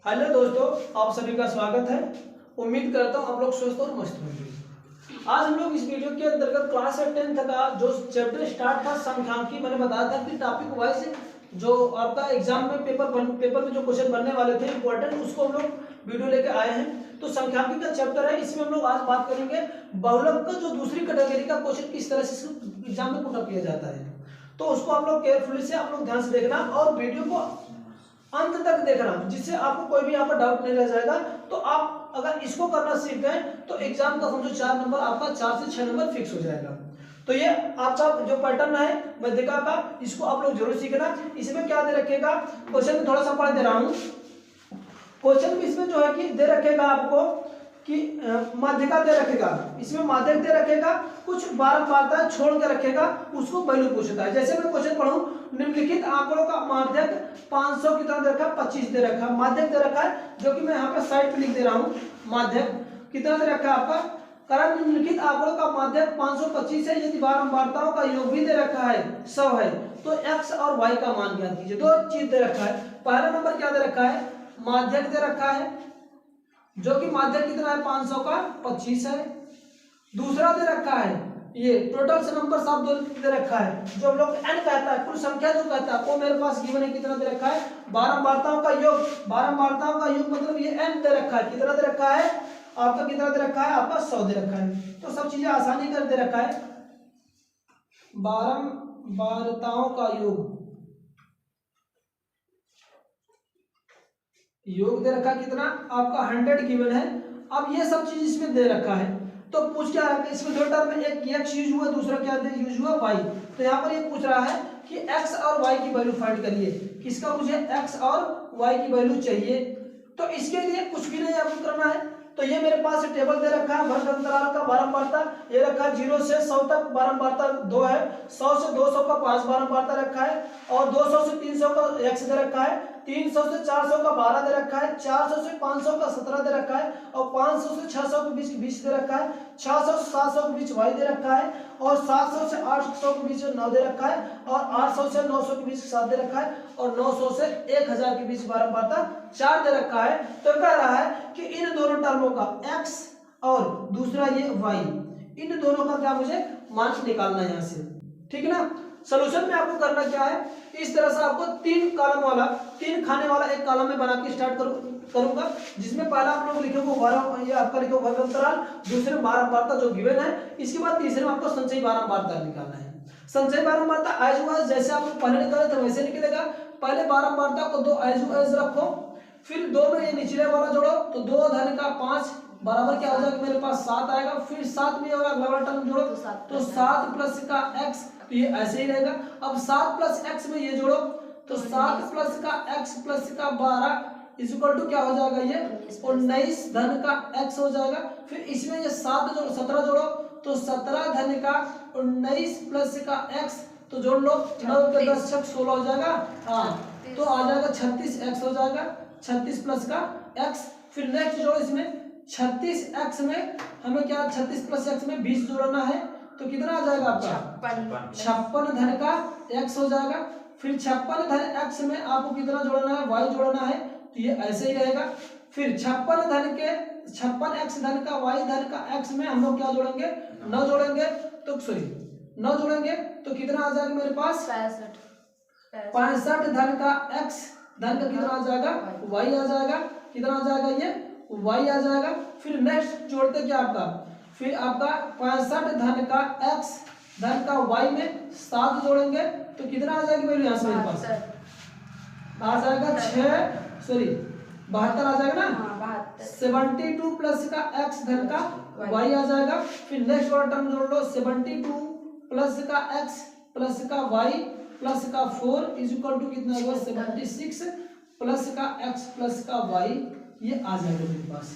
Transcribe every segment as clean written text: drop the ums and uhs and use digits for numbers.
Hello दोस्तों, आप सभी का स्वागत है। उम्मीद करता हूँ आप लोग स्वस्थ और मस्त होंगे। आज हम लोग इस वीडियो के अंतर्गत क्लास 10th का जो चैप्टर स्टार्ट था सांख्यिकी, मैंने बताया था कि टॉपिक वाइज जो आपका एग्जाम में पेपर में जो क्वेश्चन बनने वाले थे इंपॉर्टेंट, उसको हम लोग वीडियो लेके आए हैं। तो सांख्यिकी का चैप्टर है, इसमें हम लोग आज बात करेंगे बहुलक का जो दूसरी कैटेगरी का क्वेश्चन किस तरह से एग्जाम में पुट अप किया जाता है। तो उसको आप लोग केयरफुली से आप लोग ध्यान से देखना और वीडियो को अंत तक देखना, जिससे आपको कोई भी यहाँ पर डाउट नहीं रह जाएगा। तो आप अगर इसको करना सीख गए तो एग्जाम का समझो 4 नंबर आपका 4 से 6 नंबर फिक्स हो जाएगा। तो ये आपका जो पैटर्न है मध्यिका का, इसको आप लोग जरूर सीखना। इसमें क्या दे रखेगा, क्वेश्चन में थोड़ा सा पढ़ दे रहा हूँ। क्वेश्चन में इसमें जो है कि दे रखेगा आपको कि माध्यिका दे रखेगा, इसमें माध्यक दे रखेगा, कुछ बारंबारता छोड़ के रखेगा, उसको वैल्यू पूछता है। जैसे मैं क्वेश्चन पढ़ूं, निम्नलिखित आंकड़ों का माध्यक 500 कितना दे रखा, 25 दे रखा, माध्यक दे रखा है, जो कि मैं यहाँ पे साइड पे लिख दे रहा हूँ। माध्यक कितना दे रखा है आपका, कारण निम्नलिखित आंकड़ों का माध्यक 525 है, यदि बारंबारताओं का योग भी दे रखा है 100 है, तो x और y का मान ज्ञात कीजिए। दो चीज दे रखा है। पहला नंबर क्या दे रखा है, माध्यक दे रखा है, जो कि माध्यक कितना है 500 का 25 है। दूसरा दे रखा है ये टोटल से नंबर साफ दे रखा है, जो हम लोग n कहता है, कुल संख्या जो कहता है, वो मेरे पास गिवन है, कितना दे रखा है, बारंबारताओं का योग। बारंबारताओं का योग मतलब ये n दे रखा है, कितना दे रखा है आपका, कितना दे रखा है आपका 100 दे रखा है। तो सब चीजें आसानी कर दे रखा है। बारंबारताओं का योग दे रखा कितना आपका 100 गिवन है। अब ये सब चीज इसमें दे रखा है, तो पूछ क्या रहा है इसमें, दो टर्म में एक x यूज हुआ, दूसरा क्या यूज हुआ y। तो यहाँ पर ये पूछ रहा है कि x और y की वैल्यू फाइंड करिए। किसका, मुझे x और y की वैल्यू चाहिए। तो इसके लिए कुछ भी नहीं आपको करना है। तो ये मेरे पास टेबल दे रखा है, वर्ग अंतराल का बारंबारता ये रखा है, 0 से 100 तक बारंबारता 2 है, 100 से 200 का 5 बारंबारता रखा है, और 200 से 300 का x दे रखा है, 300 से 400 का 12 दे रखा है, 400 से 500 का 17 दे रखा है, और 500 से 600 के बीच 20 दे रखा है, 600 से 700 के बीच y दे रखा है, और 700 से 800 के बीच 9 दे रखा है, और 800 से 900 के बीच 7 दे रखा है, और 900 से 1000 के बीच बारंबारता 4 दे रखा है। तो कह रहा है कि इन दोनों टर्मों का x और दूसरा ये y, इन दोनों का क्या मुझे मान निकालना है यहाँ से, ठीक है ना। सॉल्यूशन में आपको करना क्या है, इस तरह से आपको 3 कॉलम वाला, 3 खाने वाला एक कॉलम में बना के स्टार्ट करूंगा, जिसमें पहला आप लोग लिखोगे ये आपका लिखो वर्ग अंतराल, दूसरे बारंबारता जो गिवन है, इसके बाद तीसरे में आपको संचयी बारंबारता निकालना है। संचयी बारंबारता एज वाइज जैसे आप पहले निकाले थे वैसे निकलेगा। पहले बारंबारता को 2 एज रखो, फिर 2 में ये निचले वाला जोड़ो, तो 2 धन का 5 बराबर क्या हो जाएगा मेरे पास 7 आएगा, फिर 7 में होगा अगला वाला टर्म जोड़ो, तो 7 प्लस का x, तो ये ऐसे ही रहेगा। अब 7 प्लस x में ये जोड़ो, तो 7 प्लस का x प्लस का 12 इक्वल टू क्या हो जाएगा, ये 19 धन का x हो जाएगा। फिर इसमें ये 17 जोड़ो, तो 17 धन का 19 प्लस का x, तो जोड़ लो, 9 के 10 छक 16 हो जाएगा, हाँ, तो आ जाएगा 36x हो जाएगा, 36 प्लस का x। फिर नेक्स्ट जोड़ो, इसमें 36x में हमें क्या 36 प्लस x में 20 जोड़ना है, तो कितना आ जाएगा आपका 56 धन का x हो जाएगा। फिर 56 धन x में आपको कितना जोड़ना है, y जोड़ना है, तो ये ऐसे ही रहेगा। फिर 56 धन के 56x धन का y धन का x में हम लोग क्या जोड़ेंगे, 9 जोड़ेंगे, तो सॉरी 9 जोड़ेंगे, तो कितना आ जाएगा मेरे पास 65 धन का x धन का कितना आ जाएगा, y आ जाएगा, कितना आ जाएगा ये y आ जाएगा। फिर नेक्स्ट जोड़ते क्या आपका, फिर आपका 65 धन का x धन का y में 7 जोड़ेंगे, तो कितना आ जाएगी वैल्यू यहाँ से मेरे पास आ जाएगा 72 आ जाएगा ना, 72 प्लस का x धन का y आ जाएगा। फिर नेक्स्ट वाला टर्म जोड़ लो, 72 प्लस का x प्लस का y प्लस का 4 इज इक्वल टू कितना हुआ 76 प्लस का x प्लस का y, ये आ जाएगा मेरे पास।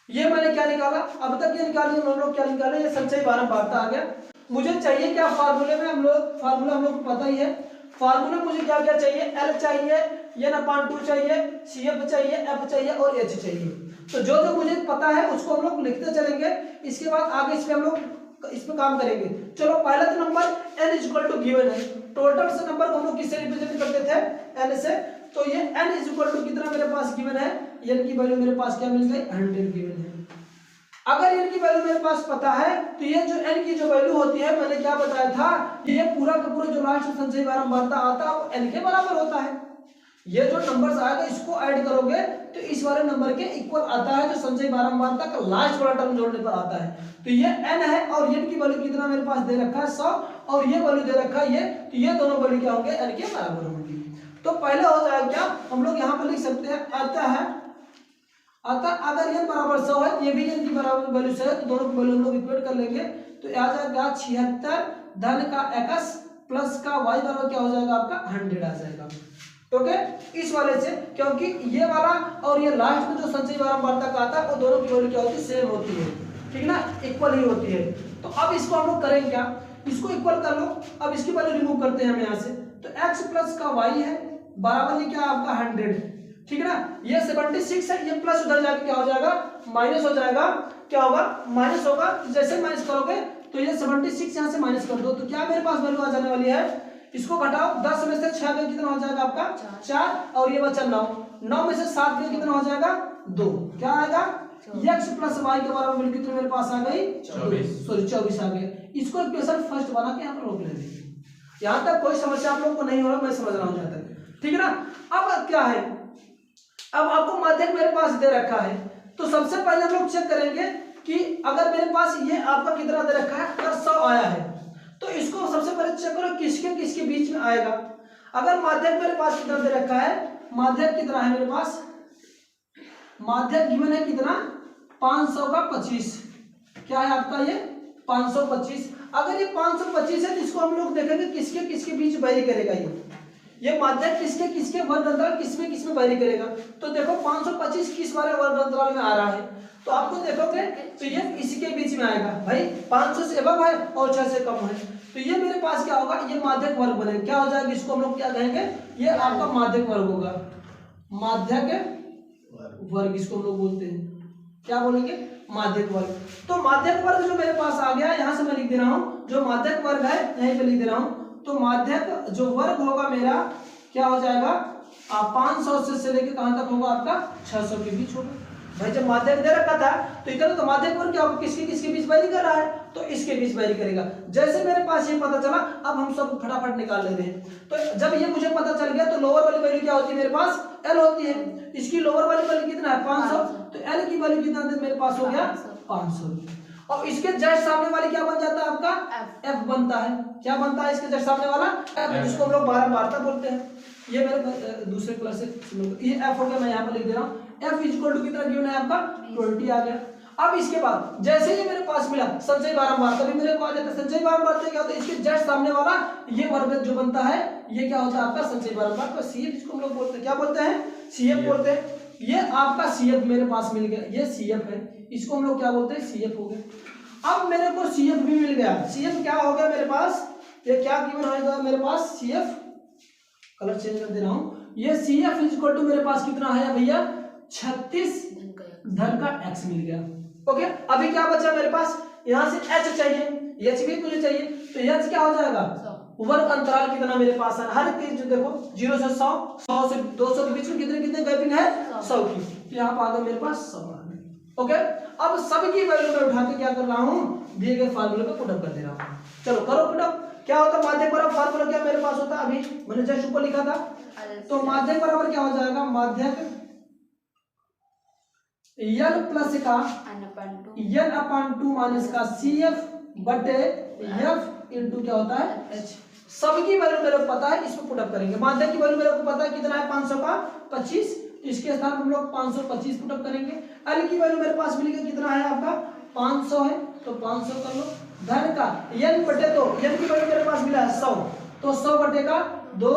ये मैंने क्या निकाला, अब तक ये निकाली हम लोग क्या निकाले, ये संचयी बारंबारता आ गया। मुझे चाहिए क्या फार्मूले में, फार्मूला हम लोग को पता ही है। फार्मूला मुझे क्या क्या चाहिए, L चाहिए, n/2 चाहिए, CF चाहिए, F चाहिए और H चाहिए। तो जो जो मुझे पता है उसको हम लोग लिखते चलेंगे, इसके बाद आगे इसमें हम लोग इस पे काम करेंगे। चलो पहला तो number n equal to given है, टोटल से नंबर को हम लोग किससे रिप्रेजेंट करते थे, n से, तो ये n इज इक्वल टू कितना मेरे पास गिवन है n की वैल्यू मेरे पास क्या मिल गई 100 गिवन है। अगर n की वैल्यू मेरे पास पता है तो ये जो n की जो वैल्यू होती है मैंने क्या बताया था, ये पूरा का पूरा जो लास्ट संचयी बारंबारता आता है वो n के बराबर होता है। ये जो नंबर्स आएगा इसको ऐड करोगे तो इस वाले नंबर के इक्वल आता है जो संचयी बारंबारता का लास्ट वाला टर्म जोड़ने पर आता है। तो ये n है और n की वैल्यू कितना मेरे पास दे रखा है 100 और ये वैल्यू दे रखा है ये, तो ये दोनों वैल्यू क्या होंगे n के बराबर होंगी। तो पहले हो जाएगा क्या, हम लोग यहाँ पर लिख सकते हैं अतः अगर n बराबर 100 है तो ये भी n की बराबर वैल्यू 100 है, तो दोनों वैल्यू हम लोग इक्वेट कर लेंगे तो आ जाएगा 76 धन का x प्लस का y बराबर क्या हो जाएगा आपका 100 आ जाएगा। ओके, इस वाले से क्योंकि ये वाला और ये लास्ट में जो संचयी बारंबारता का आता है वो दोनों की वैल्यू क्या होती है सेम होती है, ठीक ना, इक्वल ही होती है। तो अब इसको हम लोग करें क्या, इसको इक्वल कर लो। अब इसकी वैल्यू रिमूव करते हैं हम यहाँ से, तो x प्लस का y है बराबर ये क्या आपका 100, ठीक है ना, ये 76 है, ये प्लस उधर जाके क्या हो जाएगा माइनस हो जाएगा, क्या होगा माइनस होगा। जैसे माइनस करोगे तो ये 76 यहाँ से माइनस कर दो तो क्या मेरे पास वैल्यू आ जाने वाली है, इसको घटाओ 10 में से 6 में कितना हो जाएगा आपका 4 और ये बचा 9 में से 7 में कितना हो जाएगा 2, क्या आएगा x प्लस y के बराबर वैल्यू कितनी मेरे पास आ गई 24 आ गई। इसको इक्वेशन फर्स्ट बना के यहाँ पर रोक लेंगे। यहाँ तक कोई समस्या आप लोगों को नहीं हो रहा, मैं समझ रहा हूँ जहाँ तक, ठीक है ना। अब क्या है, अब आपको माध्यक मेरे पास दे रखा है तो सबसे पहले हम लोग चेक करेंगे कि अगर मेरे पास ये आपका कितना दे रखा है, अगर 100 आया है तो इसको सबसे पहले चेक करो किसके किसके बीच में आएगा। अगर माध्यक मेरे पास कितना दे रखा है, माध्यक कितना है मेरे पास, माध्यक गिवन है कितना 500 का 25, क्या है आपका ये 525। अगर ये 525 है तो इसको हम लोग देखेंगे किसके किसके बीच वेरी करेगा, ये माध्यक किसके किसके वर्ग अंतराल किसमें किसमें वेरी करेगा। तो देखो 525 किस वाले वर्ग अंतराल में आ रहा है, तो आपको देखोगे तो ये इसी के बीच में आएगा भाई, 500 से अबव है और 6 से कम है, तो ये मेरे पास क्या होगा, ये माध्यक वर्ग बनेगा, क्या हो जाएगा, इसको हम लोग क्या कहेंगे, ये आपका माध्यक वर्ग होगा, माध्यक वर्ग इसको हम लोग बोलते हैं, क्या बोलेंगे माध्यक वर्ग। तो माध्यक वर्ग जो मेरे पास आ गया, यहाँ से मैं लिख दे रहा हूँ जो माध्यक वर्ग है यहीं पे लिख दे रहा हूँ। तो माध्यक जो वर्ग होगा मेरा क्या हो जाएगा 500 से लेके कहां तक होगा आपका 600 के बीच होगा। भाई जब माध्यक दे रखा था तो इधर तो माध्यक वर्ग क्या होगा किसके किसके बीच वेरी कर रहा है, तो इसके बीच वेरी करेगा। जैसे मेरे पास ये पता चला, अब हम सब फटाफट निकाल लेते हैं। तो जब ये मुझे पता चल गया तो लोअर वाली वैल्यू क्या होती है मेरे पास एल होती है, इसकी लोअर वाली वैल्यू कितना है 500, तो एल की वैल्यू कितना मेरे पास हो गया 500। और इसके जस्ट सामने वाली क्या बन जाता है आपका एफ बनता है, क्या बनता है इसके जस्ट सामने वाला एफ, जिसको हम लोग बारंबारता बोलते हैं। ये मेरे दूसरे क्लास से ये एफ हो गया, मैं यहाँ पर लिख दे रहा हूँ एफ इक्वल टू कितना गिवन है आपका 20 आ गया। अब इसके बाद जैसे ही मेरे पास मिला संचयी बारंबारता भी मेरे को आ जाता है। संचयी बारंबारता क्या होता है, इसके जस्ट सामने वाला ये वर्ग जो बनता है ये क्या होता है आपका संचयी बारंबारता, सीएफ जिसको हम लोग बोलते हैं, क्या बोलते हैं सीएफ बोलते हैं। ये आपका सीएफ मेरे पास मिल गया, ये सीएफ है, इसको हम लोग क्या बोलते हैं सीएफ हो गया। अब मेरे को सीएफ भी मिल गया, सीएफ क्या हो गया मेरे पास, ये क्या गिवन होगा मेरे पास सीएफ, कलर चेंज कर दे रहा हूं, ये सीएफ इक्वल टू मेरे पास कितना है भैया 36 धन का x मिल गया। ओके, अभी क्या बचा मेरे पास, यहां से h चाहिए, h भी मुझे चाहिए, तो h क्या हो जाएगा वर्ग अंतराल कितना मेरे पास है, हर चीज जो देखो 0 से 100, 100 से 200 के बीच में कितने कितने गैपिंग है 100 की, तो यहाँ पर आ गया मेरे पास 100 आ गया। ओके, अब सबकी वैल्यू में उठा के क्या कर रहा हूँ, दिए गए फार्मूले को पुटअप कर दे रहा हूँ। चलो करो पुटअप, क्या होता है माध्यक बराबर फार्मूला क्या मेरे पास होता है, अभी मैंने जस्ट ऊपर लिखा था, तो माध्यक बराबर क्या हो जाएगा, माध्यक n प्लस का n अपॉन 2 माइनस का CF बटे F इंटू क्या होता है H। सबकी वैल्यू मेरे को पता है, इसको पुटअप करेंगे। माध्यक की वैल्यू मेरे को पता है कितना है 500 का 25, इसके स्थान पर हम लोग 525 पुटअप करेंगे। L की वैल्यू मेरे पास मिलेगा कितना है आपका 500 है, तो 500 कर लो। धन का n बटे 2, n की वैल्यू मेरे पास मिला है 100, तो 100 बटे का 2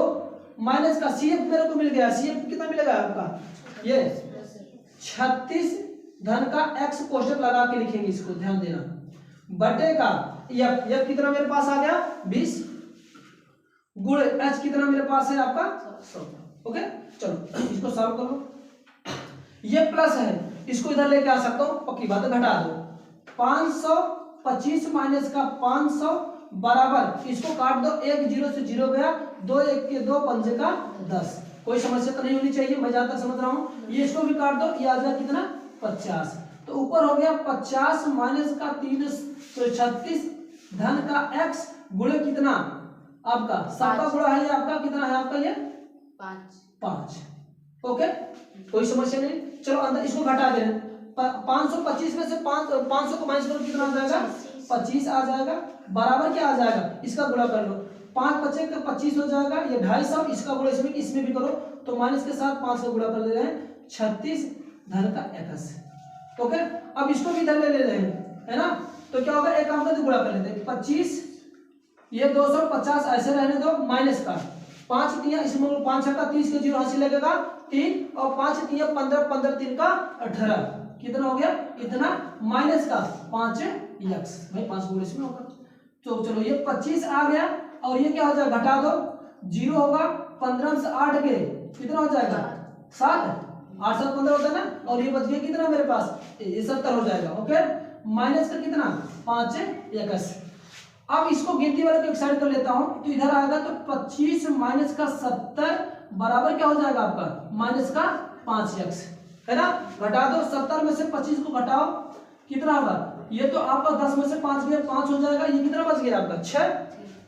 माइनस का CF मेरे को मिल गया, CF कितना मिलेगा आपका ये 36 धन का x कोष्टक लगा के लिखेंगे, इसको ध्यान देना, बटे का f कितना मेरे पास आ गया 20 गुण h कितना मेरे पास है आपका 100। ओके, चलो इसको सॉल्व कर लो। ये प्लस है, इसको इधर लेके आ सकता हूं, पक्की बात है, घटा दो 525 माइनस का 500 बराबर, इसको काट दो, 1 0 से 0 गया, 2 1 के 2 पंजे का 10, कोई समस्या तो नहीं होनी चाहिए, मैं जहां तक समझ रहा हूँ। ये इसको भी काट दो, ये आ जाएगा कितना 50। तो ऊपर हो गया 50 माइनस का 336 धन का x गुणे कितना आपका सबका गुणा है, ये आपका कितना है आपका ये 5। ओके, कोई समस्या नहीं। चलो अंदर इसको घटा दे रहे हैं। 525 में से 500 को माइनस करो, कितना आ जाएगा 25 आ जाएगा, बराबर क्या आ जाएगा इसका गुणा कर लो, 5 बचे का 25 हो जाएगा, ये 250, इसका गुणा इसमें भी करो, तो माइनस के साथ 5 का गुणा कर ले रहे हैं 36 धन का 21। ओके, अब इसको भी इधर ले रहे हैं, है ना, तो क्या होगा एक काम करते गुणा कर लेते हैं, 25 ये 250 ऐसे रहने दो, माइनस का 5 तिया इसमें 5 छक्का 30 के 0 हासिल लगेगा 3 और 5 तिया 15 15 3 का 18, कितना हो गया इतना, माइनस का 5x भाई 5 गुणे इसमें होगा। तो चलो ये 25 आ गया और ये क्या हो जाएगा घटा दो, 0 होगा, 15 से 8 गए कितना हो जाएगा 7, 8 7 15 होता है ना, और ये बच गया कितना मेरे पास ये 70 हो जाएगा। ओके, माइनस का कितना 5x। अब इसको गिनती वाले को एक साइड कर लेता हूं, तो इधर आएगा तो 25 माइनस का 70 बराबर क्या हो जाएगा आपका माइनस का 5x, है ना। घटा दो, 70 में से 25 को घटाओ कितना होगा, ये तो आपका 10 में से 5 गए 5 हो जाएगा, ये कितना बच गया आपका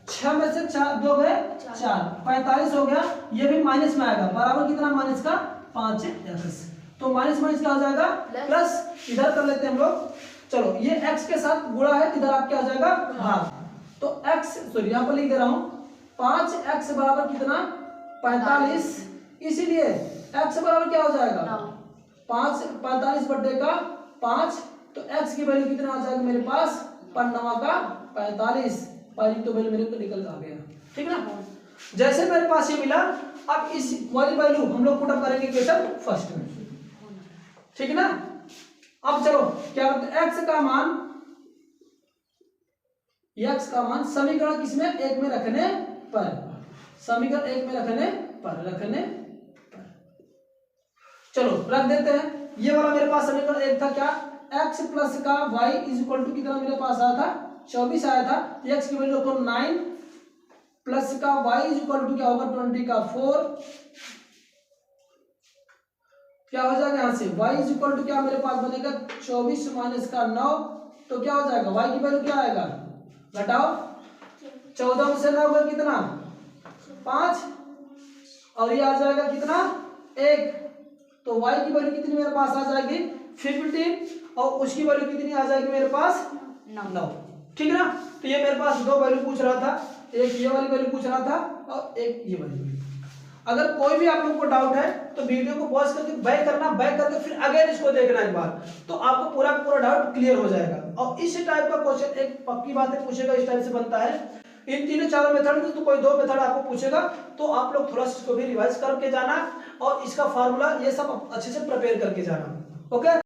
6 में से 2 गए 4, 45 हो गया, ये भी माइनस में आएगा, बराबर कितना माइनस का 5x। तो माइनस माइनस क्या हो जाएगा प्लस, इधर कर लेते हैं हम लोग। चलो ये x के साथ गुणा है, इधर आप क्या हो जाएगा भाग, तो x सॉरी यहाँ पर लिख दे रहा हूँ 5x बराबर कितना 45, इसीलिए x बराबर क्या हो जाएगा 5 45 बटे का 5, तो x की वैल्यू कितना आ जाएगा मेरे पास 5 का 45, पहली तो वैल्यू मेरे को निकल आ गया, ठीक ना। जैसे मेरे पास ये मिला, अब इस वाली वैल्यू हम लोग पुट अप करेंगे क्वेश्चन फर्स्ट में, ठीक ना। अब चलो क्या करते हैं, x का मान समीकरण किसमें एक में रखने पर, समीकरण एक में रखने पर चलो रख देते हैं। ये वाला मेरे पास समीकरण एक था क्या, x प्लस का y इज इक्वल टू कितना मेरे पास आया था 24 आया था, तो x की वैल्यू रखो 9 प्लस का y इज इक्वल टू क्या होगा 20 का 4, क्या हो जाएगा यहाँ से y इज इक्वल टू क्या मेरे पास बनेगा 24 माइनस का 9, तो क्या हो जाएगा y की वैल्यू क्या आएगा, घटाओ 14 में से 9 गया कितना 5, और ये आ जाएगा कितना 1, तो y की वैल्यू कितनी मेरे पास आ जाएगी 15, और उसकी वैल्यू कितनी आ जाएगी मेरे पास 9, ठीक है ना। तो ये मेरे पास दो वैल्यू पूछ रहा था, एक ये वाली वैल्यू पूछ रहा था और एक ये वाली वैल्यू। अगर कोई भी आप लोगों को डाउट है तो वीडियो को पॉज करके बैक करना, बैक करके फिर अगेन इसको देखना एक बार, तो आपको पूरा पूरा डाउट क्लियर हो जाएगा। और इस टाइप का क्वेश्चन एक पक्की बात है पूछेगा, इस टाइप से बनता है, इन तीनों चारों मेथड में तो कोई दो मेथड आपको पूछेगा, तो आप लोग थोड़ा सा इसको भी रिवाइज करके जाना और इसका फार्मूला ये सब अच्छे से प्रिपेयर करके जाना। ओके।